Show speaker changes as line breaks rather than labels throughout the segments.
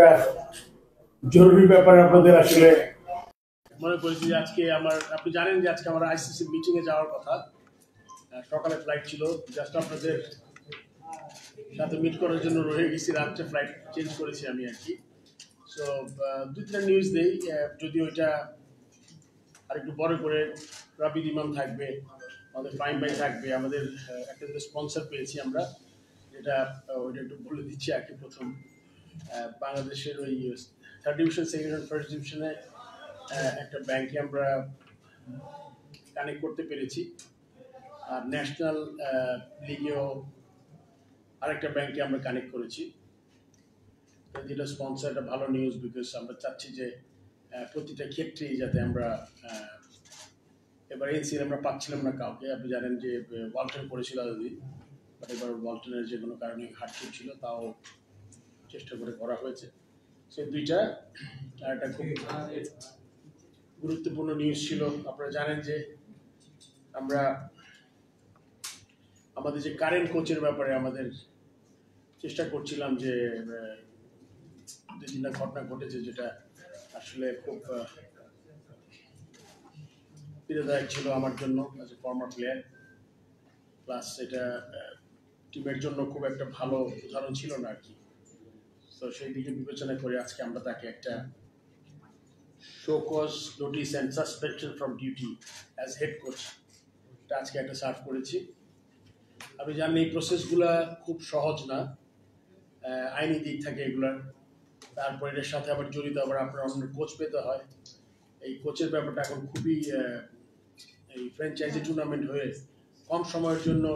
একটা জরুরি ব্যাপারে আপনাদের আসলে
মনে করেছি যে আজকে আপনি জানেন যে আজকে আমার আইসিসি মিটিং এ যাওয়ার কথা, সকালে ফ্লাইট ছিল, জাস্ট আপনাদের সাথে মিট করার জন্য রয়ে গেছি, রাত্রে ফ্লাইট চেঞ্জ করেছি আমি আর কি। সো দুইটা নিউজ দেই, যদি ওইটা আরেকটু বড় করে রাবিদ ইমাম থাকবে, আমাদের ফাইম ভাই থাকবে, আমাদের একটা স্পন্সর পেয়েছি আমরা, যেটা ওইটা একটু বলে দিচ্ছি আর কি। প্রথম বাংলাদেশের ওই third division, second division, first ডিভিশনে একটা ব্যাংকে আমরা কানেক্ট করতে পেরেছি, আর ন্যাশনাল লিগেও আরেকটা ব্যাংকে আমরা কানেক্ট করেছি। যেটা স্পন্সর একটা ভালো নিউজ, বিকজ আমরা চাচ্ছি যে প্রতিটা ক্ষেত্রেই যাতে আমরা এবার এনসিএল আমরা পাচ্ছিলাম না কাউকে। আপনি জানেন যে ওয়ালটন করেছিল এতদিন, বাট এবার ওয়ালটনের যে কোনো কারণে হার্টফুল ছিল, তাও চেষ্টা করে করা হয়েছে। সেই দুইটা আর একটা খুব গুরুত্বপূর্ণ নিউজ ছিল। আপনারা জানেন যে আমরা আমাদের যে কারেন্ট কোচের ব্যাপারে আমাদের চেষ্টা করছিলাম, যে দুই তিনটা ঘটনা ঘটেছে যেটা আসলে খুব পীড়াদায়ক ছিল আমার জন্য as a former player, plus এটা টিমের জন্য খুব একটা ভালো উদাহরণ ছিল না আর কি। তো সেই দিকে বিবেচনা করে আজকে আমরা তাকে একটা show cause notice and suspension from duty as head coach আজকে একটা সার্ভ করেছি। আপনি জানেন এই প্রসেসগুলা খুব সহজ না, আইনি দিক থাকে এগুলার, তারপর এর সাথে আবার জড়িত আবার আপনার অন্য কোচ পেতে হয়। এই কোচের ব্যাপারটা এখন খুবই এই ফ্র্যাঞ্চাইজি টুর্নামেন্ট হয়ে কম সময়ের জন্য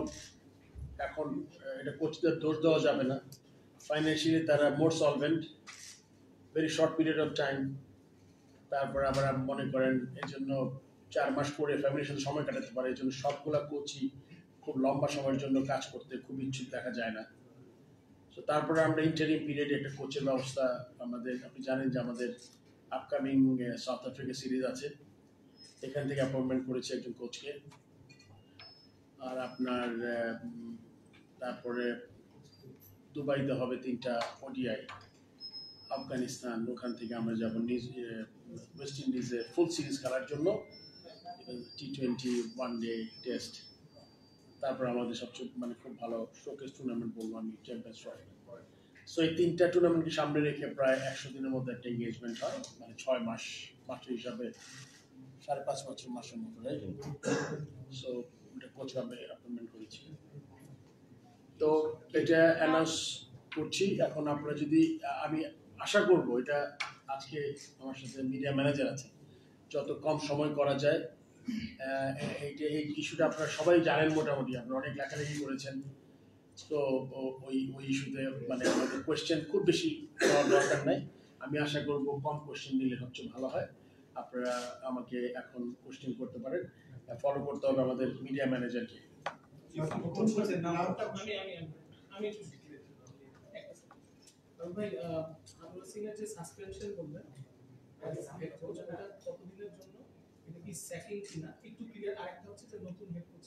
এখন এটা কোচদের দোষ দেওয়া যাবে না। ফাইন্যান্সিয়ালি তারা more solvent, very short period of time. তারপর আবার মনে করেন এই জন্য 4 মাস করে ফ্যামিলির সাথে সময় কাটাতে পারে, এই জন্য সবগুলা কোচই খুব লম্বা সময়ের জন্য কাজ করতে খুব ইচ্ছুক দেখা যায় না। তো তারপরে আমরা ইন্টারিম পিরিয়ডে একটা কোচের ব্যবস্থা আমাদের, আপনি জানেন যে আমাদের আপকামিং সাউথ আফ্রিকা সিরিজ আছে, এখান থেকে অ্যাপয়েন্টমেন্ট করেছে একজন কোচকে। আর আপনার তারপরে দুবাইতে হবে 3টা ওডিআই, আফগানিস্তান, ওখান থেকে আমরা যাবো ওয়েস্ট ইন্ডিজে ফুল সিরিজ খেলার জন্য, T20 ওয়ান ডে টেস্ট। তারপর আমাদের সবচেয়ে খুব ভালো শোকেস টুর্নামেন্ট বলবো আমি, চ্যাম্পিয়ন্স ট্রফি। সো এই 3টা টুর্নামেন্টকে সামনে রেখে প্রায় 100 দিনের মধ্যে একটা এঙ্গেজমেন্ট হয়, 6 মাস, মাত্র হিসাবে 5.5 বছর মাসের মতো, রাইট? সো এটা কোচ ভাবে অ্যাপয়েন্টমেন্ট করেছি, তো এটা অ্যানাউন্স করছি এখন। আপনারা যদি, আমি আশা করব এটা আজকে আমার সাথে মিডিয়া ম্যানেজার আছে, যত কম সময় করা যায়। এই ইস্যুটা আপনারা সবাই জানেন মোটামুটি, আপনারা অনেক লেখালেখি করেছেন। তো ওই ইস্যুতে আমাদের কোয়েশ্চেন খুব বেশি দেওয়ার দরকার নাই। আমি আশা করব কম কোয়েশ্চেন নিলে সবচেয়ে ভালো হয়। আপনারা আমাকে এখন কোয়েশ্চেন করতে পারেন, ফলো করতে হবে আমাদের মিডিয়া ম্যানেজারকে।
ভাই আমরা সিনিয়র যে সাসপেনশন বললেন হেড কোচ, এটা কতদিনের জন্য, এটা কি সেকেন্ড কিনা একটু ক্লিয়ার। আরেকটা হচ্ছে যে নতুন head coach.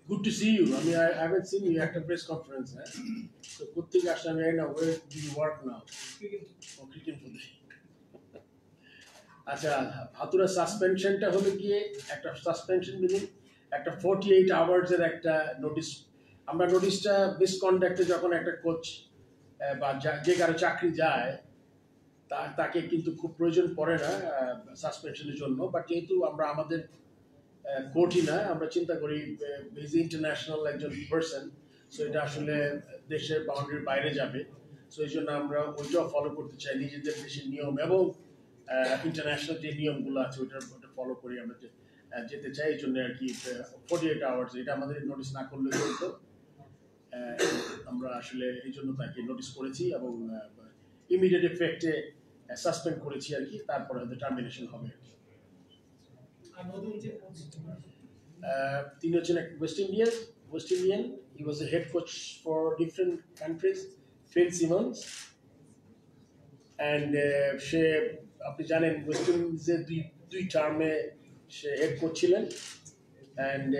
Good to see you. I mean, I haven't seen you at a press conference. So good thing actually, I know where do you work now? Cricket for the. আচ্ছা, হাতুরা সাসপেনশনটা হলো গিয়ে একটা suspension meaning একটা 48 আওয়ার্সের একটা notice. আমরা নোটিশটা মিসকন্ডাক্টে যখন একটা কোচ বা যে কারো চাকরি যায় তাকে কিন্তু খুব প্রয়োজন পড়ে না সাসপেনশনের জন্য, বাট যেহেতু আমরা আমাদের কোর্টই না, আমরা চিন্তা করি ইজ ইন্টারন্যাশনাল একজন পার্সন, সো এটা আসলে দেশের বাউন্ডারির বাইরে যাবে। সো এই জন্য আমরা ওইটাও ফলো করতে চাই, নিজেদের দেশের নিয়ম এবং ইন্টারন্যাশনাল যে নিয়মগুলো আছে ওটা ফলো করি আমরা যেতে চাই। এই জন্য আর কি 48 আওয়ার্স, এটা আমাদের নোটিস না করলে চলতো। আমরা আসলে এই জন্য তাকে নোটিস করেছি এবং ইমিডিয়েট এফেক্টে সাসপেন্ড করেছি আর কি, তারপরে হয়তো টার্মিনেশন হবে আর কি। তিনি হচ্ছেন West Indian, he was a head coach for different countries, Phil Simmons. And সে, আপনি জানেন ওয়েস্ট ইন্ডিজের দুই টার্মে সে হেড কোচ ছিলেন, and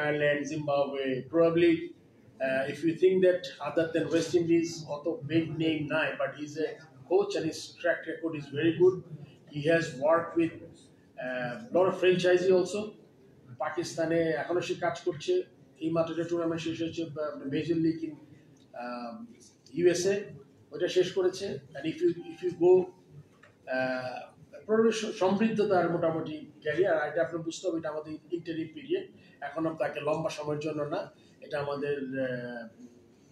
Ireland, Zimbabwe, probably if you think that other than West Indies, অত big name নাই, but he's a coach and his track record is very good. He has worked with lot of franchisee also. পাকিস্তানে এখনো সে কাজ করছে। এই মাত্র যে tournament শেষ হয়েছে মেজর লিগ ইন ইউএসএ, ওটা শেষ করেছে। and if you go সমৃদ্ধ তার মোটামুটি ক্যারিয়ার। এটা আপনি বুঝতে হবে, এটা আমাদের ইন্টারিম পিরিয়ড, এখন তাকে লম্বা সময়ের জন্য না, এটা আমাদের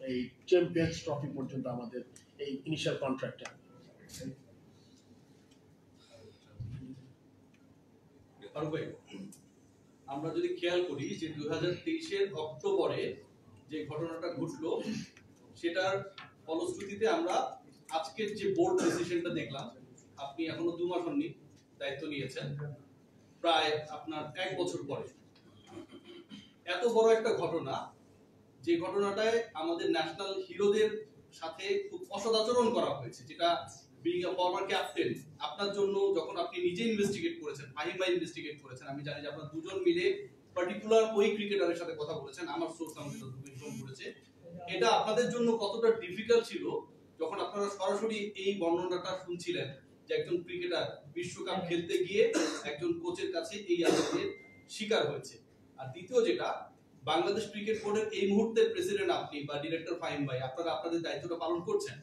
এই চ্যাম্পিয়ন্স ট্রফি পর্যন্ত আমাদের এই ইনিশিয়াল কন্ট্রাক্টটা।
আমরা যদি খেয়াল করি যে 2023-এর অক্টোবরে যে ঘটনাটা ঘটলো, সেটার ফলশ্রুতিতে আমরা আজকের যে বোর্ড ডিসিশনটা দেখলাম, আপনি এখনো 2 মাস হননি দায়িত্ব নিয়েছেন, প্রায় আপনার 1 বছর পরে এত বড় একটা ঘটনা, যে ঘটনাটায় আমাদের ন্যাশনাল হিরোদের সাথে খুব অসদাচরণ করা হয়েছে, যেটা বিং আ ফরমার ক্যাপ্টেন আপনার জন্য, যখন আপনি নিজে ইনভেস্টিগেট করেছেন, ফাহিম ভাই ইনভেস্টিগেট করেছেন, আমি জানি যে আপনারা দুজন মিলে পার্টিকুলার ওই ক্রিকেটারের সাথে কথা বলেছেন, আমার সোর্স আমাকে ইনফর্ম করেছে, এটা আপনাদের জন্য কতটা ডিফিকাল্ট ছিল যখন আপনারা সরাসরি এই বর্ণনাটা শুনছিলেন যে একজন ক্রিকেটার বিশ্বকাপ খেলতে গিয়ে একজন কোচের কাছে এই আঘাতের শিকার হয়েছে। আর দ্বিতীয় যেটা, বাংলাদেশ ক্রিকেট বোর্ডের এই মুহূর্তের প্রেসিডেন্ট আপনি বা ডিরেক্টর ফাহিম ভাই, আপনারা আপনাদের দায়িত্বটা পালন করছেন,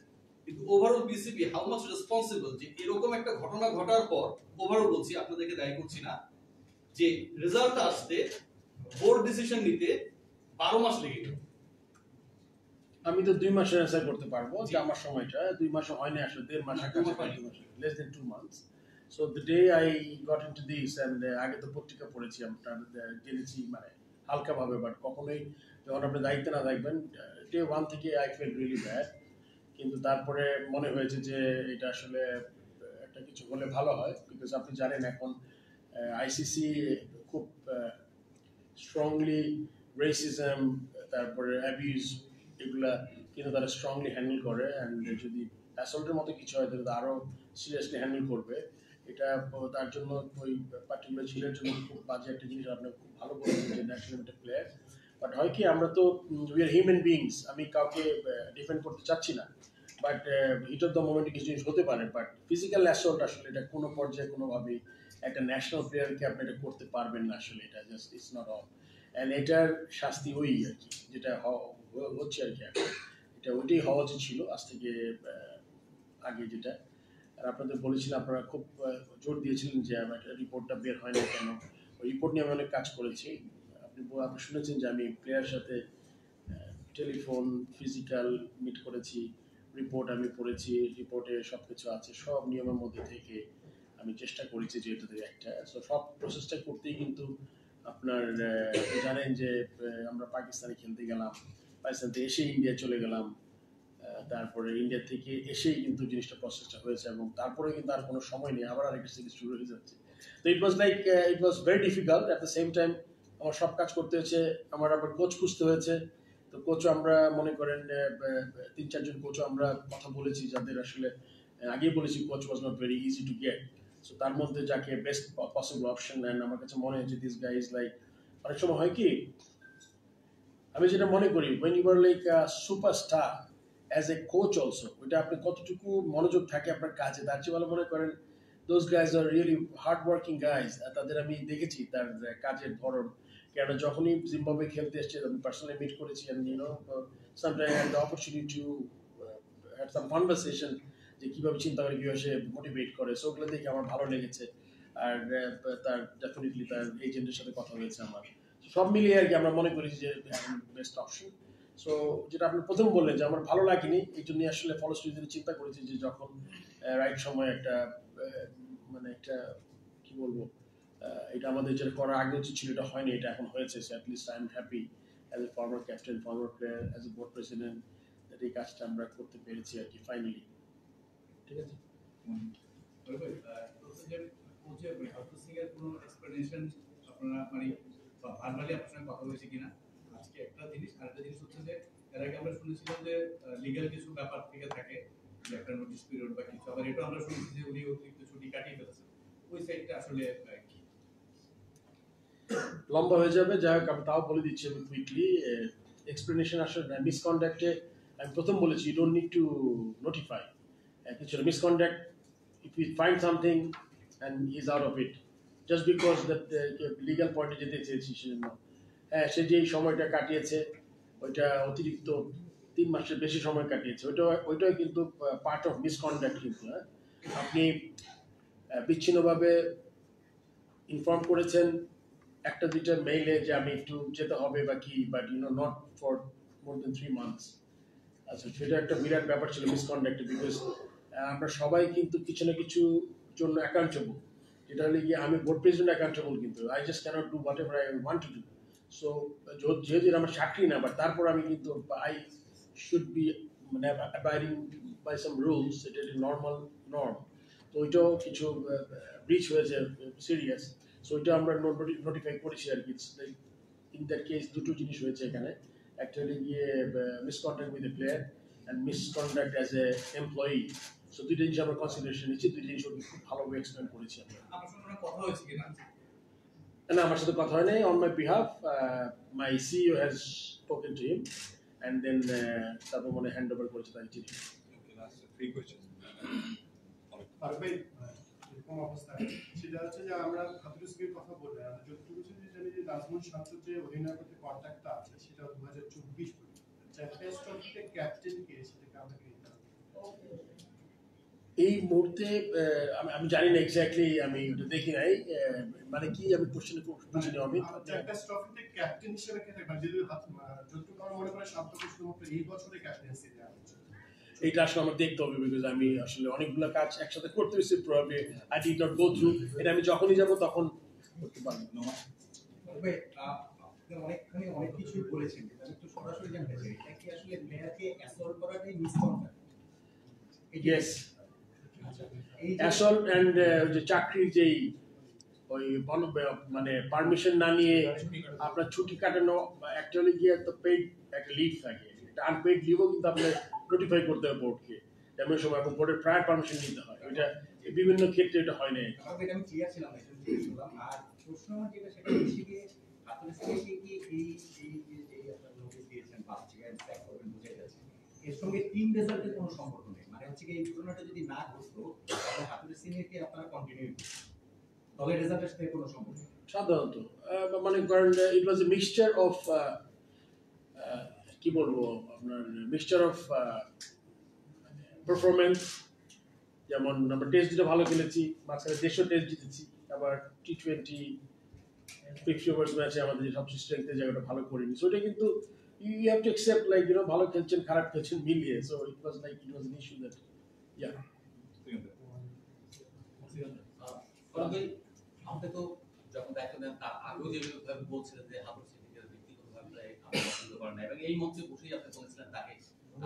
কিন্তু overall BCB how much responsible যে এরকম একটা ঘটনা ঘটার পর, ওভারঅল বলছি, আপনাদেরকে দায়ী করছি না, যে রেজাল্ট আসতে বোর্ড ডিসিশন নিতে 12 মাস লেগে গেল।
আমি তো 2 মাসের অ্যান্সার করতে পারবো যে আমার সময়টা 2 মাস হয়নি, আসলে 1.5 মাস, less than 2 months. So the day I got into this and আগে তো পত্রিকা পড়েছি, আমরা জেনেছি মানে হালকা ভাবে, বাট কখনোই যখন আপনি দায়িত্ব না থাকবেন, ডে 1 থেকে আই ফেল রিয়েলি ব্যাড। কিন্তু তারপরে মনে হয়েছে যে এটা আসলে একটা কিছু হলে ভালো হয়, বিকজ আপনি জানেন এখন আইসিসি খুব স্ট্রংলি রেসিজম, তারপরে অ্যাবিউজ, এগুলা কিন্তু তারা স্ট্রংলি হ্যান্ডেল করে, অ্যান্ড যদি অ্যাসল্টের মতো কিছু হয় তাহলে আরও সিরিয়াসলি হ্যান্ডেল করবে। এটা তার জন্য ওই পার্টিকুলার ছেলের জন্য খুব বাজে একটা জিনিস। আপনি খুব ভালো বলছেন যে ন্যাশনাল একটা প্লেয়ার, বাট হয় কি, আমরা তো উই আর হিউম্যান বিংস, আমি কাউকে ডিফেন্ড করতে চাচ্ছি না, বাট হিট অফ দ্য মোমেন্টে কিছু জিনিস হতে পারে, বাট ফিজিক্যাল অ্যাসল্ট আসলে এটা কোনো পর্যায়ে কোনোভাবেই একটা ন্যাশনাল প্লেয়ারকে আপনি এটা করতে পারবেন না, আসলে এটা just it's not all. And এটার শাস্তি ওই আর কি যেটা হচ্ছে আর কি, এটা ওইটাই হওয়া উচিত ছিল আজ থেকে আগে যেটা। আর আপনাদের বলেছিলাম, আপনারা খুব জোর দিয়েছিলেন যে আমার রিপোর্টটা বের হয় না কেন, ওই রিপোর্ট নিয়ে আমি অনেক কাজ করেছি। আপনি শুনেছেন যে আমি প্লেয়ারের সাথে টেলিফোন, ফিজিক্যাল মিট করেছি, রিপোর্ট আমি পড়েছি, রিপোর্টে সব কিছু আছে, সব নিয়মের মধ্যে থেকে আমি চেষ্টা করেছি যে এটাতে একটা। সো সব প্রসেসটা করতেই কিন্তু আপনার জানেন যে আমরা পাকিস্তানে খেলতে গেলাম, পাকিস্তান থেকে এসে ইন্ডিয়া চলে গেলাম, তারপরে ইন্ডিয়া থেকে এসেই কিন্তু জিনিসটা প্রসেসটা হয়েছে, এবং তারপরে কিন্তু আর কোনো সময় নেই, আবার আরেকটা সিরিজ শুরু হয়ে যাচ্ছে। তো it was very difficult. At the same time আমার সব কাজ করতে হয়েছে, আমার আবার কোচ খুঁজতে হয়েছে। তো কোচও আমরা মনে করেন 3-4 জন কোচও আমরা কথা বলেছি, যাদের আসলে আগেই বলেছি coach was not very easy to get. So তার মধ্যে যাকে বেস্ট পসিবল অপশন, অ্যান্ড আমার কাছে মনে হয়েছে দিস গাই ইজ লাইক, অনেক সময় হয় কি, আমি যেটা মনে করি, when you are like a superstar as a coach also, ওইটা আপনি কতটুকু মনোযোগ থাকে আপনার কাজে, তার চেয়ে ভালো মনে করেন those guys are really hard working guys। তাদের আমি দেখেছি তার কাজের ধরন, কেন যখনই জিম্বাবুয়ে খেলতে এসছে আমি পার্সোনালি মিট করেছি, and you know sometimes I had the opportunity to have some conversation যে কীভাবে চিন্তা করে, কীভাবে সে মোটিভেট করে, সো ওগুলো দেখে আমার ভালো লেগেছে। আর তার ডেফিনেটলি তার এজেন্টের সাথে কথা হয়েছে আমার, সব মিলিয়ে আর কি আমরা মনে করি যে বেস্ট অপশন। সো যেটা আপনি প্রথম বললেন যে আমার ভালো লাগেনি, এই জন্য আসলে ফলশ্রুতিতে চিন্তা করেছি যে যখন রাইট সময় একটা মানে একটা কি বলবো, এটা আমাদের যেটা করার আগে উচিত ছিল, এটা হয়নি, এটা এখন হয়েছে। So at least I am happy as a former captain, former player, as a board president, এই কাজটা আমরা করতে পেরেছি আর কি ফাইনালি। ঠিক আছে।
আপনারা মানে ভার্বালি আপনার সঙ্গে কথা বলেছি কিনা আজকে একটা জিনিস, আরেকটা জিনিস হচ্ছে যে এর আগে আমরা শুনেছিলাম যে লিগ্যাল কিছু ব্যাপার থেকে থাকে, যে একটা নোটিশ পিরিয়ড বা কিছু, আবার এটা আমরা শুনেছি যে উনি অতিরিক্ত ছুটি কাটিয়ে ফেলেছেন, ওই সাইডটা আসলে কি
লম্বা হয়ে যাবে, যাই হোক আমি তাও বলে দিচ্ছি আমি কুইকলি। এক্সপ্লেনেশন আসলে মিসকন্ডাক্টে আমি প্রথম বলেছি you don't need to notify কিছু misconduct if you find something and is out of it just because that legal পয়েন্টে যেতে চেয়েছি সেজন্য হ্যাঁ সে যেই সময়টা কাটিয়েছে ওইটা অতিরিক্ত 3 মাসের বেশি সময় কাটিয়েছে ওইটাও কিন্তু পার্ট অফ মিসকন্ডাক্ট কিন্তু হ্যাঁ আপনি বিচ্ছিন্নভাবে ইনফর্ম করেছেন একটা দুইটা মেইলে যে আমি একটু যেতে হবে বা কি but not for more than 3 months আচ্ছা সেটা একটা বিরাট ব্যাপার ছিল মিসকন্ডাক্ট বিকজ আমরা সবাই কিন্তু কিছু না কিছু জন্য অ্যাকাউন্টেবল যেটা হলে গিয়ে আমি বোর্ড প্রেসিডেন্ট অ্যাকাউন্টেবল কিন্তু I just can't do whatever I want to do so যেহেতু আমার চাকরি না বাট তারপর আমি কিন্তু আই শুড বি মানে অ্যাবাইডিং বাই সাম রুলস এটা নর্মাল নর্ম তো ওইটাও কিছু ব্রিচ হয়েছে সিরিয়াস সো ওইটা আমরা নোটিফাই করেছি আর কি ইন দ্যাট কেস দুটো জিনিস হয়েছে এখানে একটা হলে গিয়ে misconduct with a player and misconduct as a employee so দুইটা জিনিস আমরা কনসিডারেশন নিচ্ছি দুই জিনিস খুব ভালোভাবে এক্সপ্লেন করেছি আমরা
আপনার সঙ্গে কোনো কথা হয়েছে কিনা?
না আমার সাথে কথা হয় নাই on my behalf my CEO has spoken to him and then তারপর মনে হ্যান্ড ওভার করেছে তাই চিঠি
ফারুক ভাই, এরকম অবস্থা সেটা হচ্ছে যে আমরা হাতুরুসির কথা বললাম আমরা যতটুকু জানি যে নাজমুল শামসুর যে অধিনায়কের প্রতি কন্ট্যাক্টটা আছে সেটা 2024 পর্যন্ত চ্যাম্পিয়ন্স ট্রফিতে ক্যাপ্টেন কে সেটাকে আমরা কি
এই মুহূর্তে আমি জানি না এক্স্যাক্টলি আমি ওটা দেখি নাই মানে কি আমি কোশ্চেন বুঝিনি আমি
চ্যাম্পিয়ন্স ট্রফিতে ক্যাপ্টেন হিসেবে কে থাকবে যদি যতটুকু আমার মনে করে শান্ত শুধুমাত্র এই বছরে ক্যাপ্টেন্সি দেওয়া হচ্ছে
এইটা আসলে আমার দেখতে হবে বিকজ আমি আসলে অনেকগুলো কাজ একসাথে করতে হয়েছি probably I did not go through এটা আমি যখনই যাব তখন করতে পারবো
তবে আপনি অনেক কিছুই বলেছেন আমি একটু সরাসরি জানতে চাই এটা কি আসলে প্লেয়ারকে অ্যাসল্ট করাটাই মিসকন্ডাক্ট?
ইয়েস অ্যাসল্ট অ্যান্ড যে চাকরির যেই ওই মানে পারমিশন না নিয়ে আপনার ছুটি কাটানো অ্যাকচুয়ালি গিয়ে তো পেইড একটা লিভ থাকে এটা আনপেইড লিভও কিন্তু আপনার নোটিফাই করতে হবে বোর্ডকে তেমন সময় এবং বোর্ডের প্রায় পারমিশন নিতে হয় এটা বিভিন্ন ক্ষেত্রে এটা হয় না
তবে এটা আমি ক্লিয়ার ছিলাম না এটা জিজ্ঞেস করলাম আর প্রশ্ন আমার যেটা সেটা হচ্ছে যে আপনার সাথে কি এই আপনার নোটিশ দিয়েছেন 5 থেকে ব্যাক করবেন বুঝে গেছে এর সঙ্গে টিম রেজাল্টের কোনো সম্পর্ক নেই মানে হচ্ছে কি এই ঘটনাটা যদি না ঘটতো তাহলে হাতুড়ি সিনিয়রকে আপনারা কন্টিনিউ দলের রেজাল্টের সাথে কোনো সম্পর্ক নেই
সাধারণত মানে কারণ ইট ওয়াজ এ মিক্সচার অফ কি বলবো আপনার মিক্সচার অফ পারফরমেন্স যেমন আমরা টেস্ট দুটো ভালো খেলেছি মাঝখানে দেশও টেস্ট জিতেছি আবার T20 50 ওভার্স ম্যাচে আমাদের যে সবচেয়ে স্ট্রেংথের জায়গাটা ভালো করিনি সো এটা কিন্তু you have to accept like ভালো খেলছেন খারাপ খেলছেন মিলিয়ে so it was an issue that yeah
আমাদের তো যখন দায়িত্ব নেন তার আগেও যেভাবে বলছিলেন যে হাতুর সিদ্দিকের ব্যক্তিগতভাবে আপনি পছন্দ করেন না এবং এই মঞ্চে বসেই আপনি বলেছিলেন তাকে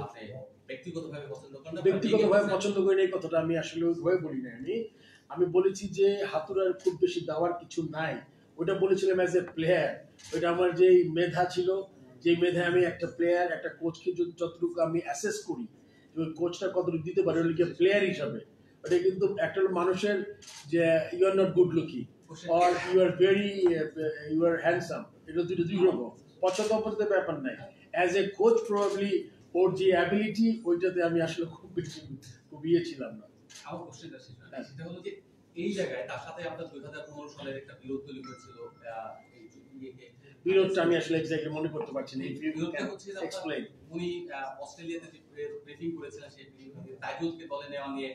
আপনি ব্যক্তিগতভাবে পছন্দ করেন না
ব্যক্তিগতভাবে পছন্দ করি না এই কথাটা আমি আসলে ওইভাবে বলি না আমি বলেছি যে হাতুড়ার খুব বেশি দেওয়ার কিছু নাই ওটা বলেছিলাম অ্যাজ এ প্লেয়ার ওইটা আমার যেই মেধা ছিল যে মেধা আমি একটা প্লেয়ার একটা কোচকে যতটুকু আমি অ্যাসেস করি যে ওই কোচটা কতটুকু দিতে পারে ওই প্লেয়ার হিসাবে ওটা কিন্তু একটা মানুষের যে you are not good looking or you are very you are handsome এটা দুই রকম পছন্দ অপছন্দের ব্যাপার নাই অ্যাজ এ কোচ প্রবাবলি ওর যে অ্যাবিলিটি ওইটাতে আমি আসলে খুব বেশি ছিলাম না
আমার কোশ্চেনটা সেটা হলো যে এই জায়গায় তার সাথে আপনার 2015 সালের একটা বিরোধ তৈরি হয়েছিল
বিরোধটা আমি আসলে এক্স্যাক্টলি মনে করতে পারছি না
বিরোধটা হচ্ছে যে
এক্সপ্লেইন
উনি অস্ট্রেলিয়াতে যে ব্রিফিং করেছিলেন সেই তাইজুলকে দলে নেওয়া নিয়ে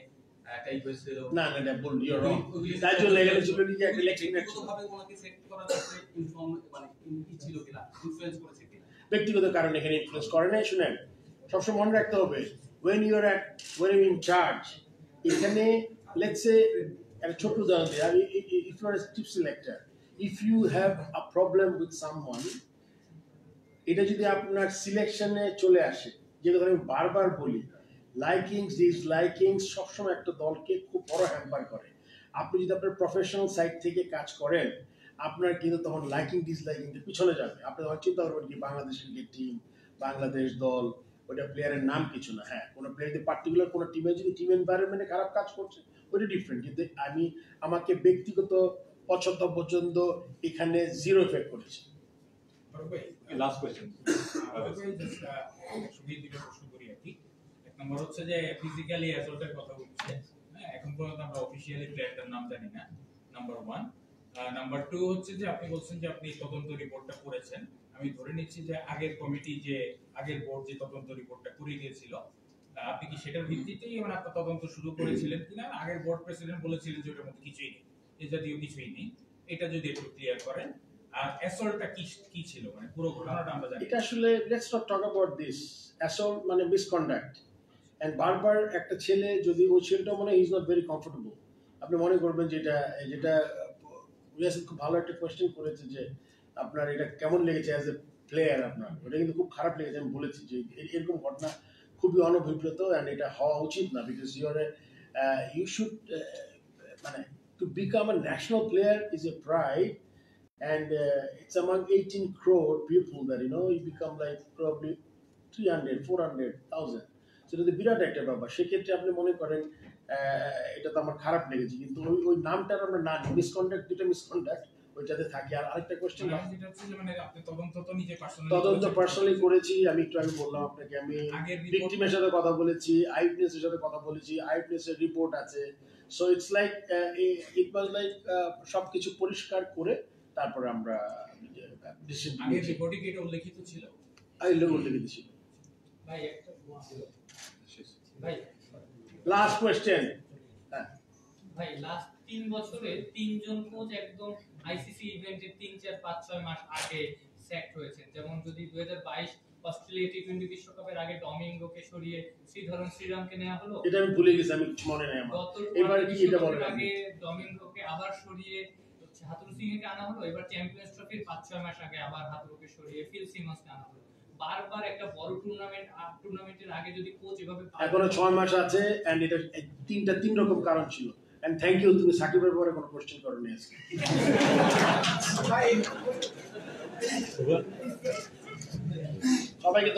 একটা ই হয়েছিল
না বলুন ইউ আর রং তাইজুল লেগালে ছিল কি একটা ইলেকশন
ব্যক্তিগতভাবে ওনাকে সেট করার ক্ষেত্রে ইনফর্ম মানে ছিল কিনা ইনফ্লুয়েন্স করেছে কিনা
ব্যক্তিগত কারণে এখানে ইনফ্লুয়েন্স করে নাই শুনেন সবসময় মনে রাখতে হবে when you are in charge এখানে let's say একটা ছোট উদাহরণ দিই if you are a chief selector if you have a problem with someone এটা যদি আপনার সিলেকশনে চলে আসে যে কথা আমি বারবার বলি লাইকিংস ডিসলাইকিংস সবসময় একটা দলকে খুব বড় হ্যাম্পার করে আপনি যদি আপনার প্রফেশনাল সাইড থেকে কাজ করেন আপনার কিন্তু তখন লাইকিং ডিসলাইকিং পিছনে যাবে আপনি তখন চিন্তা করবেন কি বাংলাদেশ ক্রিকেট টিম বাংলাদেশ দল ওটা প্লেয়ারের নাম কিছু না হ্যাঁ কোনো প্লেয়ার যদি পার্টিকুলার কোনো টিমে যদি টিম এনভায়রনমেন্টে খারাপ কাজ করছে ওটা ডিফারেন্ট কিন্তু আমাকে ব্যক্তিগত পছন্দ পর্যন্ত এখানে জিরো এফেক্ট করেছে
লাস্ট কোয়েশ্চেন সুবিধ দুটো প্রশ্ন করি আর কি। এক নম্বর হচ্ছে যে ফিজিক্যালি অ্যাসল্টের কথা উঠছে, হ্যাঁ, এখন পর্যন্ত আমরা অফিসিয়ালি প্লেয়ারটার নাম জানি না, নাম্বার 1। নাম্বার 2 হচ্ছে যে আপনি বলছেন যে আপনি তদন্ত রিপোর্টটা করেছেন, আমি ধরে নিচ্ছি যে আগের কমিটি যে আগের বোর্ড যে তদন্ত রিপোর্টটা করে দিয়েছিল, আপনি কি সেটার ভিত্তিতেই মানে আপনার তদন্ত শুরু করেছিলেন কিনা? আগের বোর্ড প্রেসিডেন্ট বলেছিলেন যে ওটার মধ্যে কিছুই নেই, এই জাতীয় কিছুই নেই, এটা যদি একটু ক্লিয়ার করেন। আর অ্যাসল্টটা কি ছিল, মানে পুরো ঘটনাটা আমরা জানি।
এটা আসলে let's not talk about this. Assault মানে মিসকন্ডাক্ট, এন্ড বারবার একটা ছেলে যদি ওই ছেলেটা মানে ইজ নট ভেরি কমফোর্টেবল, আপনি মনে করবেন যেটা যেটা রিয়াসিদ খুব ভালো একটা কোয়েশ্চেন করেছে যে আপনার এটা কেমন লেগেছে অ্যাজ এ প্লেয়ার, আপনার ওটা কিন্তু খুব খারাপ লেগেছে। আমি বলেছি যে এরকম ঘটনা খুবই অনভিপ্রেত অ্যান্ড এটা হওয়া উচিত না, বিকজ ইউ শুড মানে to become a national player is a pride and it's among 18 crore people that you become like probably 300-400,000, so এটা বিরাট একটা ব্যাপার। সেক্ষেত্রে আপনি মনে করেন এটা তো আমার খারাপ লেগেছে, কিন্তু ওই নামটার আমরা না মিসকন্ডাক্ট, দুটো মিসকন্ডাক্ট ওইটাতে থাকে। আর আরেকটা কোয়েশ্চেন,
যেটা হচ্ছে যে মানে আপনি তদন্ত তো নিজে
তদন্ত পার্সোনালি করেছি, আমি একটু আগে বললাম আপনাকে, আমি ভিকটিমের সাথে কথা বলেছি, আইউটনেসের সাথে কথা বলেছি, আইউটনেসের রিপোর্ট আছে। So it's like it was like সবকিছু পরিষ্কার করে তারপরে আমরা ডিসিশন
আগের রিপোর্টে কি এটা উল্লেখিত ছিল?
উল্লেখিত ছিল।
ভাই একটা ভাই
লাস্ট কোয়েশ্চেন।
ভাই লাস্ট 3 বছরে 3 জন কোচ একদম আইসিসি ইভেন্টের 3-4-5-6 মাস আগে সেট হয়েছেন। যেমন যদি 2022 অস্ট্রেলিয়া টি20 বিশ্বকাপের আগে ডমিঙ্গোকে সরিয়ে শ্রীধরন শ্রীরামকে নেওয়া হলো।
এটা আমি ভুলে গেছি, আমি মনে নাই আমার। এবারে কি এটা বলেন?
আগে ডমিঙ্গোকে আবার সরিয়ে হাতুরু সিংকে আনা হলো। এবার চ্যাম্পিয়ন্স ট্রফির 5-6 মাস আগে আবার হাতুরুকে সরিয়ে ফিল সিমন্সকে আনা হলো। বারবার একটা বড় টুর্নামেন্টের আগে যদি কোচ এভাবে
এখনো 6 মাস আছে, এন্ড এটা তিন রকম কারণ ছিল। এন্ড থ্যাংক ইউ, তুমি সাকিবের পরে কোনো কোশ্চেন করোনি আজকে। সবাইকে